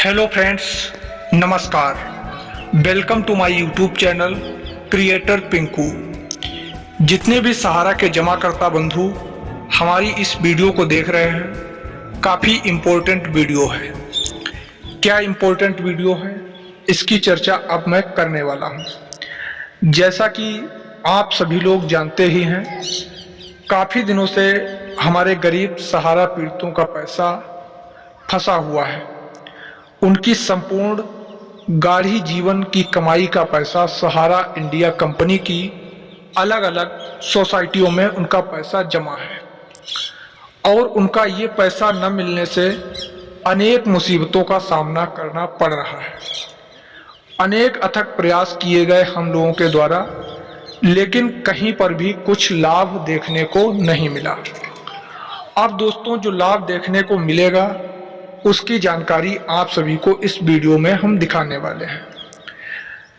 Hello friends, नमस्कार। Welcome to my YouTube channel creator Pinku. जितने भी सहारा के जमाकर्ता बंधु हमारी इस वीडियो को देख रहे हैं, काफ़ी इम्पोर्टेंट वीडियो है। क्या इम्पोर्टेंट वीडियो है, इसकी चर्चा अब मैं करने वाला हूं। जैसा कि आप सभी लोग जानते ही हैं, काफ़ी दिनों से हमारे गरीब सहारा पीड़ितों का पैसा फंसा हुआ है। उनकी संपूर्ण गाढ़ी जीवन की कमाई का पैसा सहारा इंडिया कंपनी की अलग अलग सोसाइटियों में उनका पैसा जमा है और उनका ये पैसा न मिलने से अनेक मुसीबतों का सामना करना पड़ रहा है। अनेक अथक प्रयास किए गए हम लोगों के द्वारा, लेकिन कहीं पर भी कुछ लाभ देखने को नहीं मिला। अब दोस्तों, जो लाभ देखने को मिलेगा उसकी जानकारी आप सभी को इस वीडियो में हम दिखाने वाले हैं।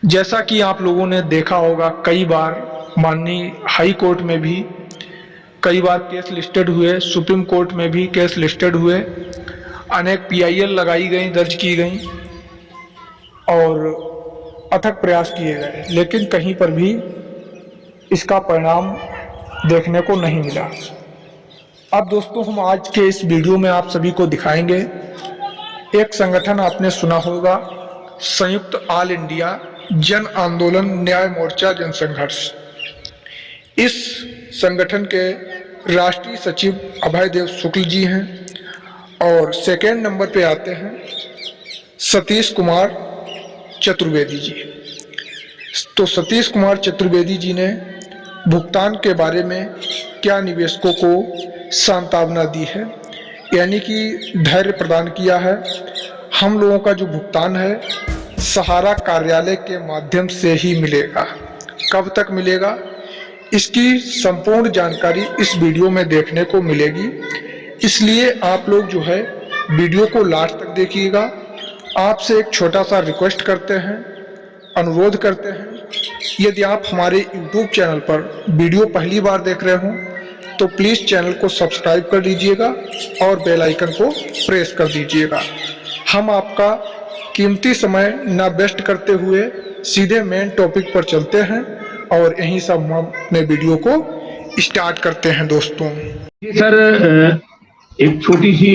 जैसा कि आप लोगों ने देखा होगा, कई बार माननीय हाई कोर्ट में भी कई बार केस लिस्टेड हुए, सुप्रीम कोर्ट में भी केस लिस्टेड हुए, अनेक PIL लगाई गई, दर्ज की गई और अथक प्रयास किए गए, लेकिन कहीं पर भी इसका परिणाम देखने को नहीं मिला। अब दोस्तों, हम आज के इस वीडियो में आप सभी को दिखाएंगे एक संगठन आपने सुना होगा, संयुक्त ऑल इंडिया जन आंदोलन न्याय मोर्चा जनसंघर्ष। इस संगठन के राष्ट्रीय सचिव अभय देव शुक्ल जी हैं और सेकेंड नंबर पे आते हैं सतीश कुमार चतुर्वेदी जी। तो सतीश कुमार चतुर्वेदी जी ने भुगतान के बारे में क्या निवेशकों को सांत्वना दी है, यानी कि धैर्य प्रदान किया है। हम लोगों का जो भुगतान है सहारा कार्यालय के माध्यम से ही मिलेगा। कब तक मिलेगा, इसकी संपूर्ण जानकारी इस वीडियो में देखने को मिलेगी, इसलिए आप लोग जो है वीडियो को लास्ट तक देखिएगा। आपसे एक छोटा सा रिक्वेस्ट करते हैं, अनुरोध करते हैं, यदि आप हमारे YouTube चैनल पर वीडियो पहली बार देख रहे हो तो प्लीज़ चैनल को सब्सक्राइब कर लीजिएगा और बेल आइकन को प्रेस कर दीजिएगा। हम आपका कीमती समय ना वेस्ट करते हुए सीधे मेन टॉपिक पर चलते हैं और यहीं से हम अपने वीडियो को स्टार्ट करते हैं दोस्तों। जी सर, एक छोटी सी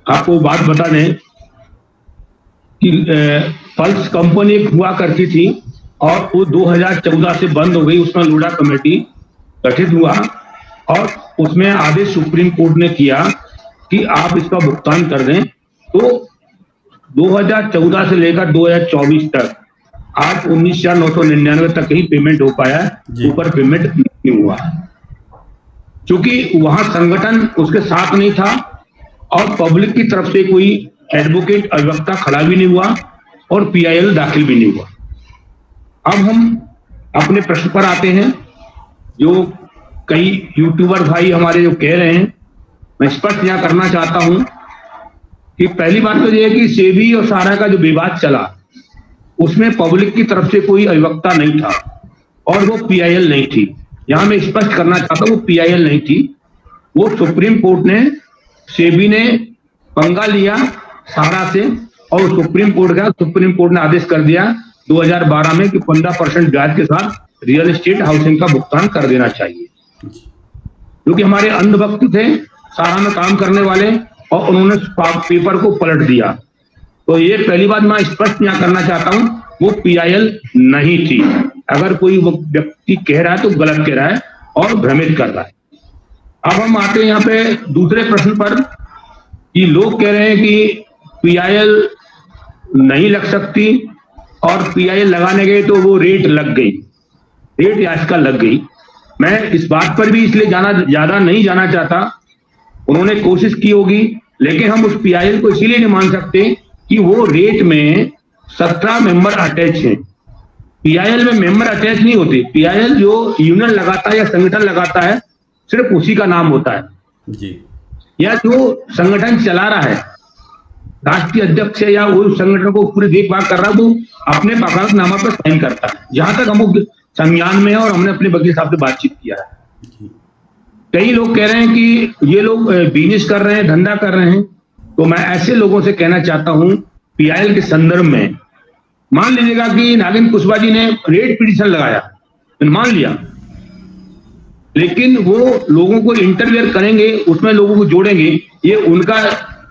आपको बात बता दें कि पल्स कंपनी एक हुआ करती थी और वो 2014 से बंद हो गई। उसमें लूडा कमेटी गठित हुआ और उसमें आदेश सुप्रीम कोर्ट ने किया कि आप इसका भुगतान कर दें। तो 2014 से लेकर 2024 तक आज 19,999 तक ही पेमेंट हो पाया, ऊपर पेमेंट नहीं हुआ, क्योंकि वहां संगठन उसके साथ नहीं था और पब्लिक की तरफ से कोई एडवोकेट अधिवक्ता खड़ा भी नहीं हुआ और PIL दाखिल भी नहीं हुआ। अब हम अपने प्रश्न पर आते हैं। जो कई यूट्यूबर भाई हमारे जो कह रहे हैं, मैं स्पष्ट यहां करना चाहता हूं कि पहली बात तो यह है कि सेबी और सहारा का जो विवाद चला उसमें पब्लिक की तरफ से कोई अधिवक्ता नहीं था और वो PIL नहीं थी। यहां मैं स्पष्ट करना चाहता हूं, वो PIL नहीं थी, वो सुप्रीम कोर्ट ने, सेबी ने पंगा लिया सहारा से और सुप्रीम कोर्ट ने आदेश कर दिया 2012 में कि 15% ब्याज के साथ रियल एस्टेट हाउसिंग का भुगतान कर देना चाहिए, क्योंकि हमारे अंधभक्त थे सहारा में काम करने वाले और उन्होंने पेपर को पलट दिया। तो ये पहली बात मैं स्पष्ट यहाँ करना चाहता हूं, वो PIL नहीं थी। अगर कोई व्यक्ति कह रहा है तो गलत कह रहा है और भ्रमित कर रहा है। अब हम आते हैं यहाँ पे दूसरे प्रश्न पर कि लोग कह रहे हैं कि PIL नहीं लग सकती और PIL लगाने गए तो वो रेट लग गई, रेट याचिका लग गई। मैं इस बात पर भी इसलिए ज्यादा नहीं जाना चाहता, उन्होंने कोशिश की होगी, लेकिन हम उस PIL को इसीलिए नहीं मान सकते कि वो रेट में 17 मेंबर अटैच हैं। PIL में मेंबर अटैच नहीं होते। PIL जो यूनियन लगाता है या संगठन लगाता है, सिर्फ उसी का नाम होता है जी, या जो संगठन चला रहा है, राष्ट्रीय अध्यक्ष है या वो संगठन को पूरी देखभाल कर रहा है, वो अपने वकालतनामा पर साइन करता है। जहां तक हम संज्ञान में है और हमने अपने वकील साहब से बातचीत किया है। कई लोग कह रहे हैं कि ये लोग बिजनेस कर रहे हैं, धंधा कर रहे हैं, तो मैं ऐसे लोगों से कहना चाहता हूं पीआईएल के संदर्भ में, मान लीजिएगा कि नागिन कुशवाहा जी ने रेट पिटीशन लगाया, मान लिया, लेकिन वो लोगों को इंटरवियर करेंगे, उसमें लोगों को जोड़ेंगे, ये उनका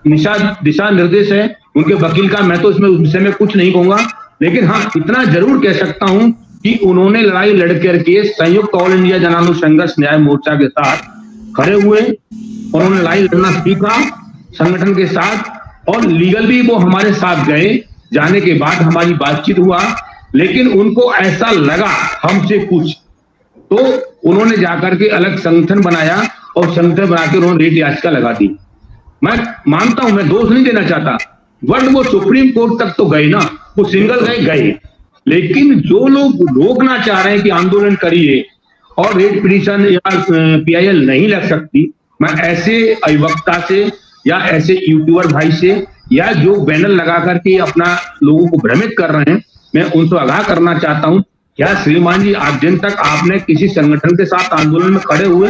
दिशा निर्देश है उनके वकील का। मैं तो इसमें उस विषय में कुछ नहीं कहूंगा, लेकिन हाँ इतना जरूर कह सकता हूं कि उन्होंने लड़ाई लड़ करके संयुक्त ऑल इंडिया जन आंदोलन संघर्ष न्याय मोर्चा के साथ खड़े हुए, उन्होंने लड़ाई लड़ना सीखा संगठन के साथ, और लीगल भी वो हमारे साथ गए। जाने के बाद हमारी बातचीत हुआ, लेकिन उनको ऐसा लगा हमसे कुछ, तो उन्होंने जाकर के अलग संगठन बनाया और संगठन बना के उन्होंने रेट याचिका लगा दी। मैं मानता हूं, मैं दोष नहीं देना चाहता, बट वो सुप्रीम कोर्ट तक तो गए ना, वो सिंगल गए, लेकिन जो लोग रोकना चाह रहे हैं कि आंदोलन करिए और रेट पिटीशन या पीआईएल नहीं लग सकती, मैं ऐसे अधिवक्ता से या ऐसे यूट्यूबर भाई से या जो बैनर लगा करके अपना लोगों को भ्रमित कर रहे हैं, मैं उनसे आगाह करना चाहता हूं, क्या श्रीमान जी आज दिन तक आपने किसी संगठन के साथ आंदोलन में खड़े हुए?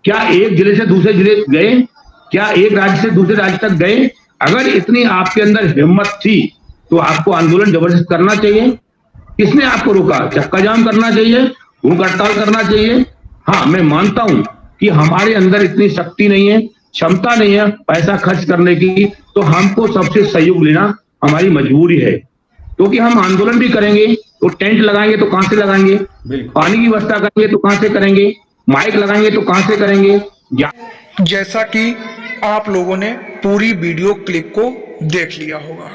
क्या एक जिले से दूसरे जिले गए? क्या एक राज्य से दूसरे राज्य तक गए? अगर इतनी आपके अंदर हिम्मत थी तो आपको आंदोलन जबरदस्त करना चाहिए। किसने आपको रोका? चक्का जाम करना चाहिए, भूख हड़ताल करना चाहिए। हाँ, मैं मानता हूं कि हमारे अंदर इतनी शक्ति नहीं है, क्षमता नहीं है पैसा खर्च करने की, तो हमको सबसे सहयोग लेना हमारी मजबूरी है, क्योंकि हम आंदोलन भी करेंगे तो टेंट लगाएंगे तो कहां से लगाएंगे, पानी की व्यवस्था करेंगे तो कहां से करेंगे, माइक लगाएंगे तो कहां से करेंगे। जैसा कि आप लोगों ने पूरी वीडियो क्लिप को देख लिया होगा,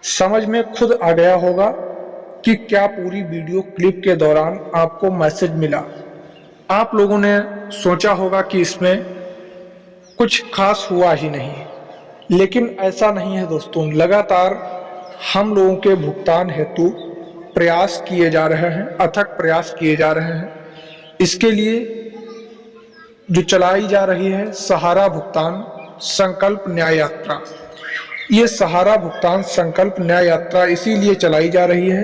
समझ में खुद आ गया होगा कि क्या पूरी वीडियो क्लिप के दौरान आपको मैसेज मिला। आप लोगों ने सोचा होगा कि इसमें कुछ खास हुआ ही नहीं, लेकिन ऐसा नहीं है दोस्तों। लगातार हम लोगों के भुगतान हेतु प्रयास किए जा रहे हैं, अथक प्रयास किए जा रहे हैं। इसके लिए जो चलाई जा रही है सहारा भुगतान संकल्प न्याय यात्रा, ये सहारा भुगतान संकल्प न्याय यात्रा इसीलिए चलाई जा रही है,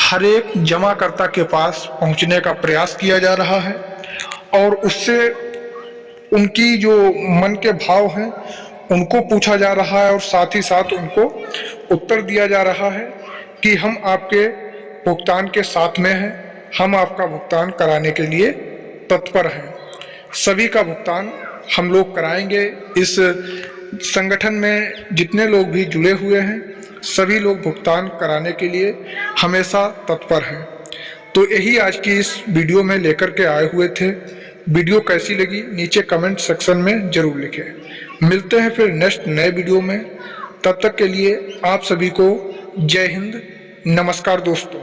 हर एक जमाकर्ता के पास पहुंचने का प्रयास किया जा रहा है और उससे उनकी जो मन के भाव हैं उनको पूछा जा रहा है और साथ ही साथ उनको उत्तर दिया जा रहा है कि हम आपके भुगतान के साथ में हैं, हम आपका भुगतान कराने के लिए तत्पर हैं। सभी का भुगतान हम लोग कराएंगे। इस संगठन में जितने लोग भी जुड़े हुए हैं सभी लोग भुगतान कराने के लिए हमेशा तत्पर हैं। तो यही आज की इस वीडियो में लेकर के आए हुए थे। वीडियो कैसी लगी नीचे कमेंट सेक्शन में जरूर लिखें। मिलते हैं फिर नेक्स्ट नए वीडियो में, तब तक के लिए आप सभी को जय हिंद, नमस्कार दोस्तों।